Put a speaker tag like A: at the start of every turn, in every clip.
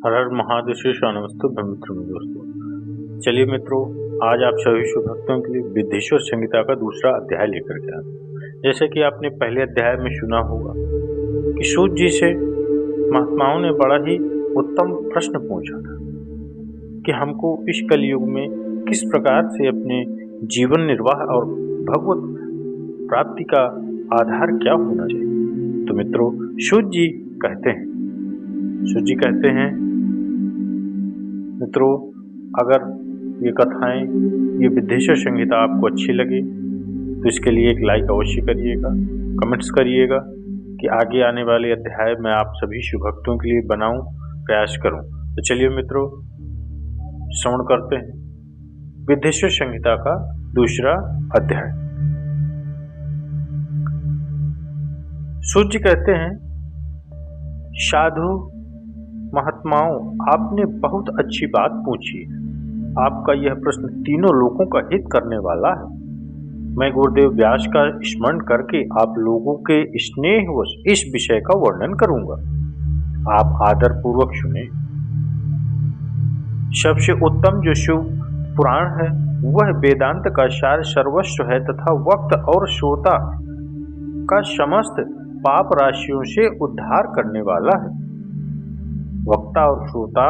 A: हर हर महादेव श्री नमस्ते मित्रों में दोस्तों। चलिए मित्रों, आज आप सभी शुभ भक्तों के लिए विद्येश्वर संहिता का दूसरा अध्याय लेकर के आए। जैसे कि आपने पहले अध्याय में सुना होगा कि सूत जी से महात्माओं ने बड़ा ही उत्तम प्रश्न पूछा था कि हमको इस कलयुग में किस प्रकार से अपने जीवन निर्वाह और भगवत प्राप्ति का आधार क्या होना चाहिए। तो मित्रों, सूत जी कहते हैं मित्रों, अगर ये कथाएं, ये विद्येश्वर संहिता आपको अच्छी लगे तो इसके लिए एक लाइक अवश्य करिएगा, कमेंट्स करिएगा कि आगे आने वाले अध्याय मैं आप सभी शुभ भक्तों के लिए बनाऊं, प्रयास करूं। तो चलिए मित्रों, श्रवण करते हैं विद्येश्वर संहिता का दूसरा अध्याय। सूत जी कहते हैं, साधु महात्माओं, आपने बहुत अच्छी बात पूछी है। आपका यह प्रश्न तीनों लोगों का हित करने वाला है। मैं गुरुदेव व्यास का स्मरण करके आप लोगों के स्नेहवश इस विषय का वर्णन करूंगा। आप आदर पूर्वक सुने। सबसे उत्तम जो शिव पुराण है वह वेदांत का सार सर्वस्व है तथा वक्त और श्रोता का समस्त पाप राशियों से उद्धार करने वाला है। वक्ता और श्रोता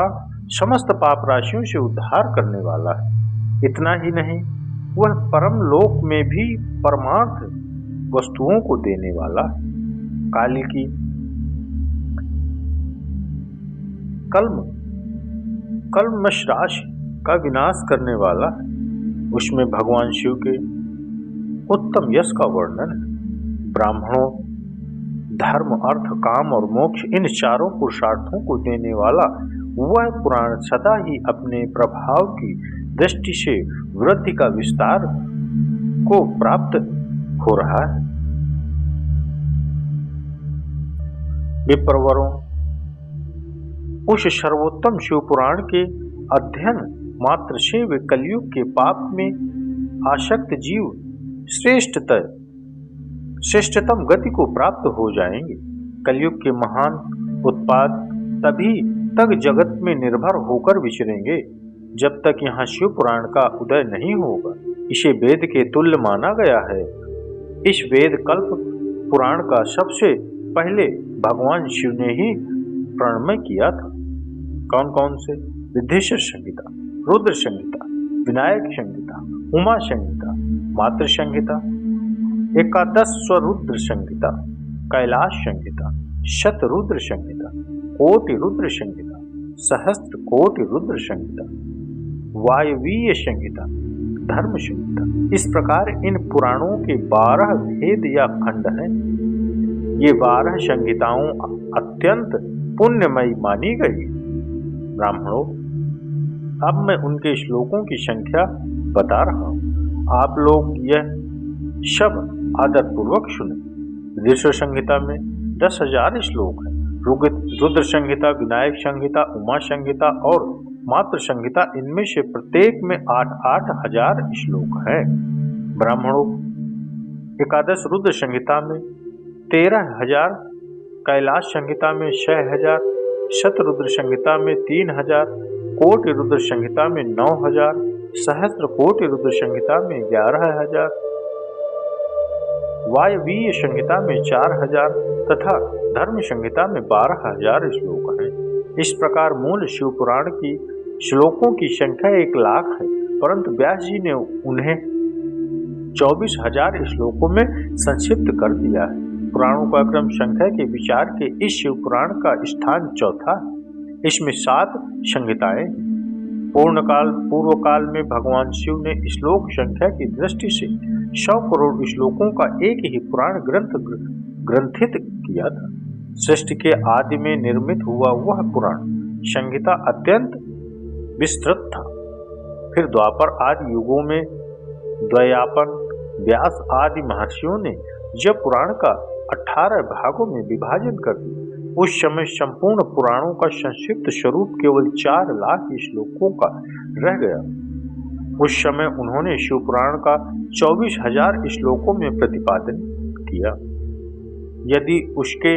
A: समस्त पाप राशियों से उद्धार करने वाला है। इतना ही नहीं, वह परम लोक में भी परमार्थ वस्तुओं को देने वाला है। काल की कल्मश राशि का विनाश करने वाला है। उसमें भगवान शिव के उत्तम यश का वर्णन है। ब्राह्मणों, धर्म, अर्थ, काम और मोक्ष, इन चारों पुरुषार्थों को देने वाला वह पुराण सदा ही अपने प्रभाव की दृष्टि से वृद्धि का विस्तार को प्राप्त हो रहा है। विप्रवरों, उस सर्वोत्तम शिव पुराण के अध्ययन मात्र से वे कलयुग के पाप में आसक्त जीव श्रेष्ठतम गति को प्राप्त हो जाएंगे। कलयुग के महान उत्पाद तभी तक जगत में निर्भर होकर विचरेंगे जब तक यहाँ शिव पुराण का उदय नहीं होगा। इसे वेद के तुल्य माना गया है। इस वेद कल्प पुराण का सबसे पहले भगवान शिव ने ही प्रणमय किया था। कौन कौन से? विद्येश्वर संहिता, रुद्र संहिता, विनायक संहिता, उमा संहिता, मातृ संहिता, एकादश स्वरुद्र संहिता, कैलाश संहिता, शतरुद्र संहिता, कोटि रुद्र संहिता, सहस्त्र कोटि रुद्र संहिता, वायवीय संहिता, धर्म संहिता। इस प्रकार इन पुराणों के 12 भेद या खंड हैं। ये 12 संहिताओं अत्यंत पुण्यमयी मानी गई। ब्राह्मणों, अब मैं उनके श्लोकों की संख्या बता रहा हूँ। आप लोग यह सब आदर पूर्वक सुने। विद्येश्वर संहिता में 10,000 श्लोक हैं। रुद्र संहिता, विनायक संहिता, उमा संहिता और मातृ संहिता, इनमें से प्रत्येक में 8-8 हजार श्लोक हैं। ब्राह्मणों, एकादश रुद्र संहिता में 13,000, कैलाश संहिता में 6,000, शतरुद्र संहिता में 3,000, कोटि रुद्र संहिता में 9,000, सहस्त्र कोटि रुद्र संहिता में 11,000, वायवीय संहिता में 4,000 तथा धर्म संहिता में 12,000 श्लोक हैं। इस प्रकार मूल शिव पुराण की श्लोकों की संख्या 1,00,000 है, परंतु व्यास जी ने उन्हें 24,000 श्लोकों में संक्षिप्त कर दिया है। पुराणों का क्रम संख्या के विचार के इस शिव पुराण का स्थान चौथा है। इसमें 7 संहिताएं। पूर्व काल में भगवान शिव ने श्लोक संख्या की दृष्टि से 100 करोड़ श्लोकों का एक ही पुराण ग्रंथित किया था। सृष्टि के आदि में निर्मित हुआ वह पुराण संहिता अत्यंत विस्तृत था। फिर द्वापर आदि युगों में द्वयापन, व्यास आदि महर्षियों ने जब पुराण का 18 भागों में विभाजन कर दिया, उस समय संपूर्ण पुराणों का संक्षिप्त स्वरूप केवल 4 लाख श्लोकों का रह गया। उस समय उन्होंने शिव पुराण का 24,000 श्लोकों में प्रतिपादन किया। यदि उसके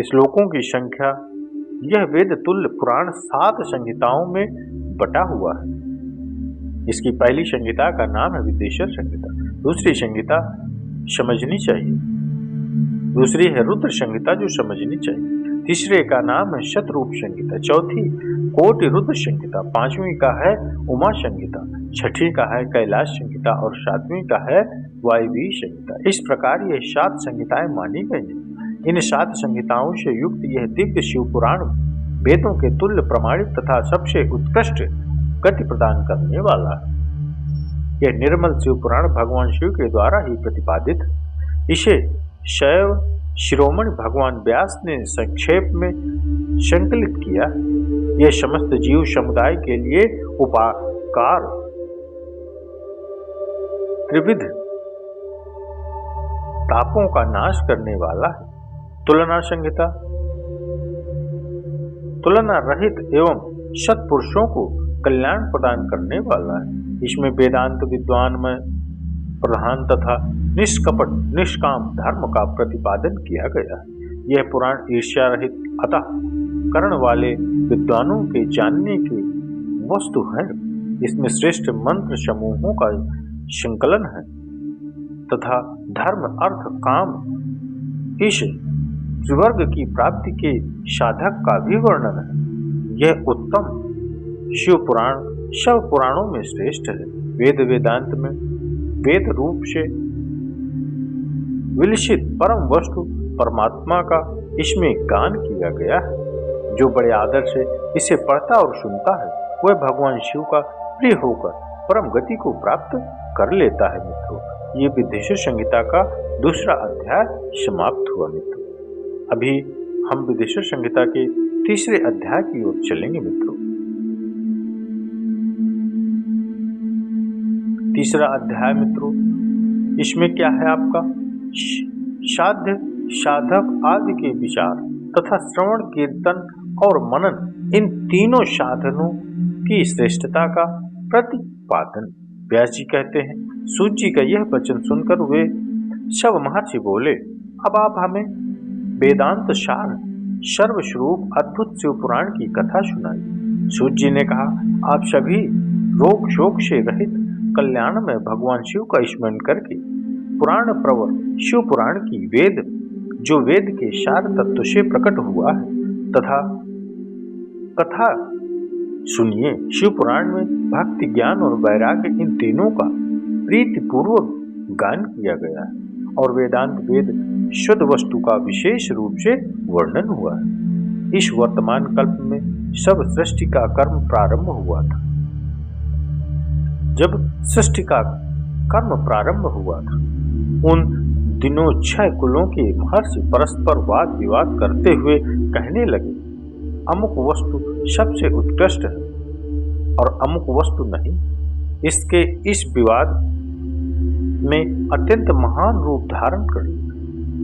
A: श्लोकों की संख्या यह वेद तुल्य पुराण 7 संहिताओं में बटा हुआ है। इसकी पहली संहिता का नाम है विदेश्वर संहिता, दूसरी संहिता समझनी चाहिए, दूसरी है रुद्र संहिता जो समझनी चाहिए, तीसरे का नाम है शतरूप संहिता, चौथी कोटि रुद्र संहिता, पांचवी का है उमा संहिता, छठी का है कैलाश संहिता और सातवीं का है वायवी संहिता। इस प्रकार ये 7 संहिताएं मानी गई हैं। इन 7 संहिताओं से युक्त यह दिव्य शिव पुराण वेदों के तुल्य प्रमाणित तथा सबसे उत्कृष्ट गति प्रदान करने वाला है। यह निर्मल शिव पुराण भगवान शिव के द्वारा ही प्रतिपादित है। इसे शैव शिरोमणि भगवान व्यास ने संक्षेप में संकलित किया। यह समस्त जीव समुदाय के लिए उपकार त्रिविध तापों का नाश करने वाला है। तुलना संहिता तुलना रहित एवं सत्पुरुषों को कल्याण प्रदान करने वाला है। इसमें वेदांत विद्वान में प्रधान तथा निष्कपट निष्काम धर्म का प्रतिपादन किया गया है। यह पुराण ईर्ष्या रहित अतः करण वाले विद्वानों के जानने की वस्तु है। इसमें श्रेष्ठ मंत्र समूहों का संकलन है तथा धर्म अर्थ काम इस त्रिवर्ग की प्राप्ति के साधक का भी वर्णन है। यह उत्तम शिव पुराण सब पुराणों में श्रेष्ठ है। वेद वेदांत में वेद रूप से विलसित परम वस्तु परमात्मा का इसमें गान किया गया है। जो बड़े आदर से इसे पढ़ता और सुनता है वह भगवान शिव का प्रिय होकर परम गति को प्राप्त कर लेता है। मित्रों, ये विदेश्वर संहिता का दूसरा अध्याय समाप्त हुआ। मित्रों, अभी हम विदेश्वर संहिता के तीसरे अध्याय की ओर चलेंगे। मित्रों, तीसरा अध्याय मित्रों, इसमें क्या है आपका साध्य साधक आदि के विचार तथा श्रवण कीर्तन और मनन, इन तीनों साधनों की श्रेष्ठता का प्रतिपादन। व्यास जी कहते हैं, सूत जी का यह वचन सुनकर वे सब महर्षि बोले, अब आप हमें वेदांत सार सर्वस्वरूप अद्भुत शिव पुराण की कथा सुनाइए। सूत जी ने कहा, आप सभी रोग शोक से रहित कल्याण में भगवान शिव का स्मरण करके पुराण प्रवर शिव पुराण की वेद जो वेद के सार तत्व से प्रकट हुआ है तथा कथा सुनिए। शिव पुराण में भक्ति ज्ञान और वैराग्य इन तीनों का प्रीतिपूर्वक गान किया गया है और वेदांत वेद शुद्ध वस्तु का विशेष रूप से वर्णन हुआ है। इस वर्तमान कल्प में सब सृष्टि का कर्म प्रारंभ हुआ था। जब सृष्टि का कर्म प्रारंभ हुआ था उन दिनों 6 कुलों के महर्षि परस्पर वाद विवाद करते हुए कहने लगे, अमुक वस्तु सबसे उत्कृष्ट है और अमुक वस्तु नहीं। इसके इस विवाद में अत्यंत महान रूप धारण कर लिया।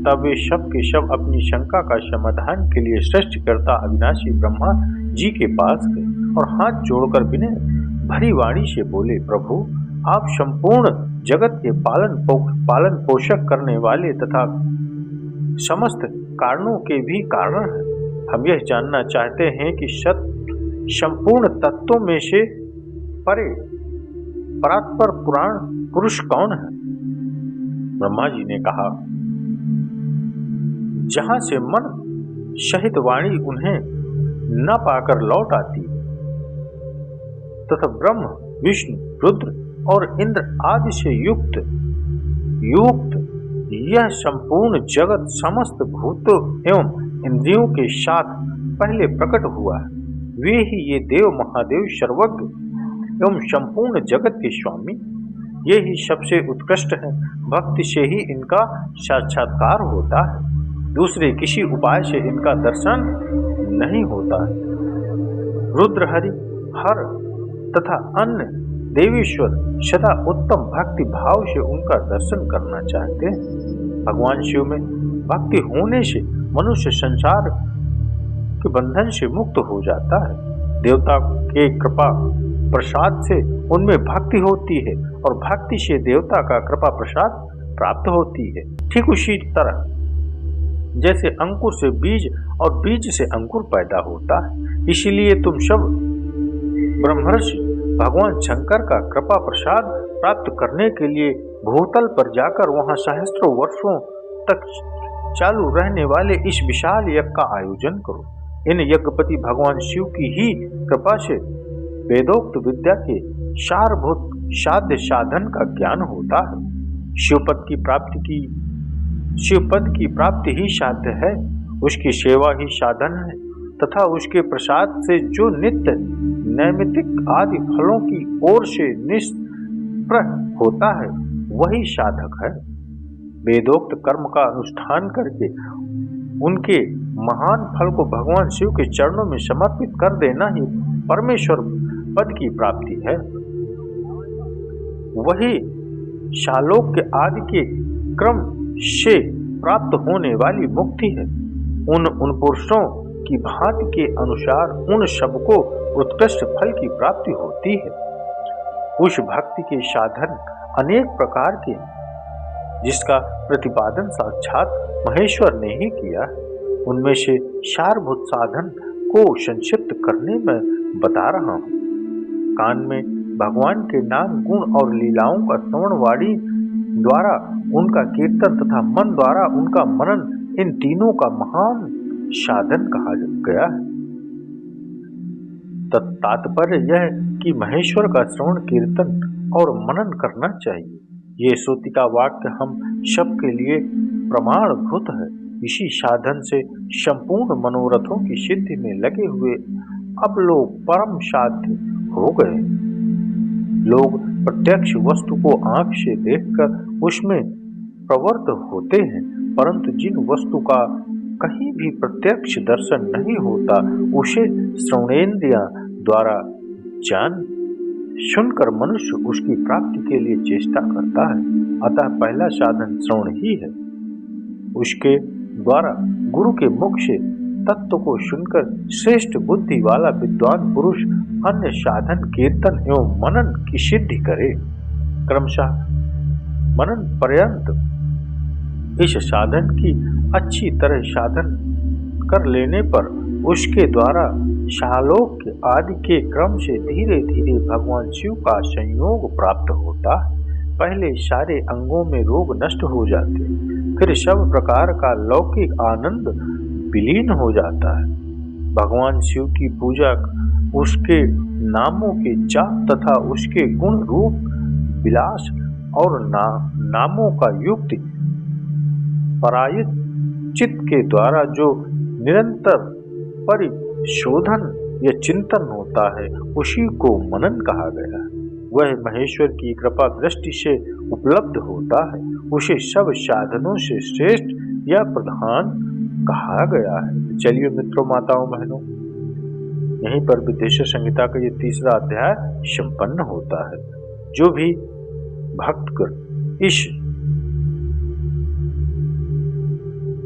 A: तब वे सब के सब अपनी शंका का समाधान के लिए सृष्टिकर्ता अविनाशी ब्रह्मा जी के पास गए और हाथ जोड़कर विनय भरी वाणी से बोले, प्रभु आप संपूर्ण जगत के पालन पोषक करने वाले तथा समस्त कारणों के भी कारण हैं। हम यह जानना चाहते हैं कि संपूर्ण तत्वों में से परे परात्पर पुराण पुरुष कौन है। ब्रह्मा जी ने कहा, जहां से मन सहित वाणी उन्हें न पाकर लौट आती तथा ब्रह्म विष्णु रुद्र और इंद्र आदि से युक्त यह संपूर्ण जगत समस्त भूतों एवं इंद्रियों के साथ पहले प्रकट हुआ है। वे ही ये देव महादेव सर्वज्ञ एवं संपूर्ण जगत के स्वामी, ये ही सबसे उत्कृष्ट है। भक्ति से ही इनका साक्षात्कार होता है, दूसरे किसी उपाय से इनका दर्शन नहीं होता है। रुद्र हरि हर तथा अन्य देवीश्वर सदा उत्तम भक्ति भाव से उनका दर्शन करना चाहते हैं। भगवान शिव में भक्ति होने से मनुष्य संसार के बंधन से मुक्त हो जाता है। देवता के कृपा प्रसाद से उनमें भक्ति होती है और भक्ति से देवता का कृपा प्रसाद प्राप्त होती है। ठीक उसी तरह जैसे अंकुर से बीज और बीज से अंकुर पैदा होता है। इसीलिए तुम सब ब्रह्मर्षि भगवान शंकर का कृपा प्रसाद प्राप्त करने के लिए भूतल पर जाकर वहां सहस्त्रों वर्षों तक चालू रहने वाले इस विशाल यज्ञ का आयोजन करो। इन यज्ञपति भगवान शिव की ही कृपा से वेदोक्त विद्या के सारभूत साध्य साधन का ज्ञान होता है। शिवपद की प्राप्ति ही साध्य है, उसकी सेवा ही साधन है तथा उसके प्रसाद से जो नित्य नैमित्तिक आदि फलों की ओर से निष्प्रह होता है वही साधक है। वेदोक्त कर्म का अनुष्ठान करके उनके महान फल को भगवान शिव के चरणों में समर्पित कर देना ही परमेश्वर पद की प्राप्ति है। वही शालोक्य आदि के क्रम से प्राप्त होने वाली मुक्ति है। उन पुरुषों की भांति के अनुसार उन सबको उत्कृष्ट फल की प्राप्ति होती है। उस भक्ति के साधन अनेक प्रकार के हैं, जिसका प्रतिपादन साक्षात महेश्वर ने ही किया है। उनमें से सारभूत साधन को संक्षिप्त करने में बता रहा हूँ। कान में भगवान के नाम गुण और लीलाओं का श्रवण, वाणी द्वारा उनका कीर्तन तथा मन द्वारा उनका मनन, इन तीनों का महान साधन कहा गया है। तात्पर्य यह कि महेश्वर का श्रवण, कीर्तन और मनन करना चाहिए। ये श्रुति का वाक्य हम सबके लिए प्रमाणभूत है। इसी साधन से संपूर्ण मनोरथों की सिद्धि में लगे हुए अब लोग परम साध्य हो गए। लोग प्रत्यक्ष वस्तु को आंख से देखकर उसमें प्रवृत्त होते हैं, परंतु जिन वस्तु का कहीं भी प्रत्यक्ष दर्शन नहीं होता उसे श्रवणेन्द्रियां द्वारा जान सुनकर मनुष्य उसकी प्राप्ति के लिए चेष्टा करता है। अतः पहला साधन श्रवण ही है। उसके द्वारा गुरु के मुख से तत्व को सुनकर श्रेष्ठ बुद्धि वाला विद्वान पुरुष अन्य साधन, कीर्तन एवं मनन की सिद्धि करे। क्रमशः मनन पर्यंत इस साधन की अच्छी तरह साधन कर लेने पर उसके द्वारा शालोक्य आदि के क्रम से धीरे धीरे भगवान शिव का संयोग प्राप्त होता है। पहले सारे अंगों में रोग नष्ट हो जाते, फिर सब प्रकार का लौकिक आनंद विलीन हो जाता है। भगवान शिव की पूजा, उसके नामों के जाप तथा उसके गुण रूप विलास और नामों का युक्त परायित चित्त के द्वारा जो निरंतर परिशोधन या चिंतन होता है उसी को मनन कहा गया है। वह महेश्वर की कृपा दृष्टि से उपलब्ध होता है। उसे सब साधनों से श्रेष्ठ या प्रधान कहा गया है। चलिए मित्रों, माताओं, बहनों, यहीं पर विद्येश्वर संहिता का ये तीसरा अध्याय संपन्न होता है। जो भी भक्त इस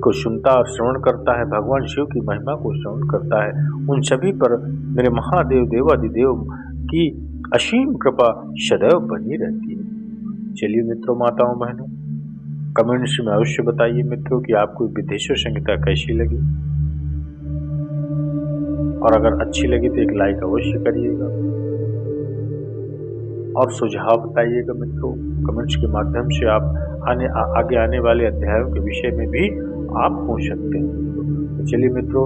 A: को सुनता और श्रवण करता है, भगवान शिव की महिमा को श्रवण करता है, उन सभी पर मेरे महादेव देवादिदेव की असीम कृपा सदैव बनी रहती है। चलिए मित्रों, माताओं, बहनों, कमेंट्स में अवश्य बताइए मित्रों कि आपको विद्येश्वर संहिता कैसी लगी, और अगर अच्छी लगी तो एक लाइक अवश्य करिएगा और सुझाव बताइएगा मित्रों। कमेंट्स के माध्यम से आप आगे आने वाले अध्यायों के विषय में भी आप पूछ सकते हैं। तो चलिए मित्रों,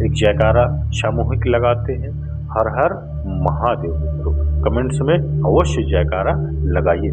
A: एक जयकारा सामूहिक लगाते हैं, हर हर महादेव। मित्रों कमेंट्स में अवश्य जयकारा लगाइए।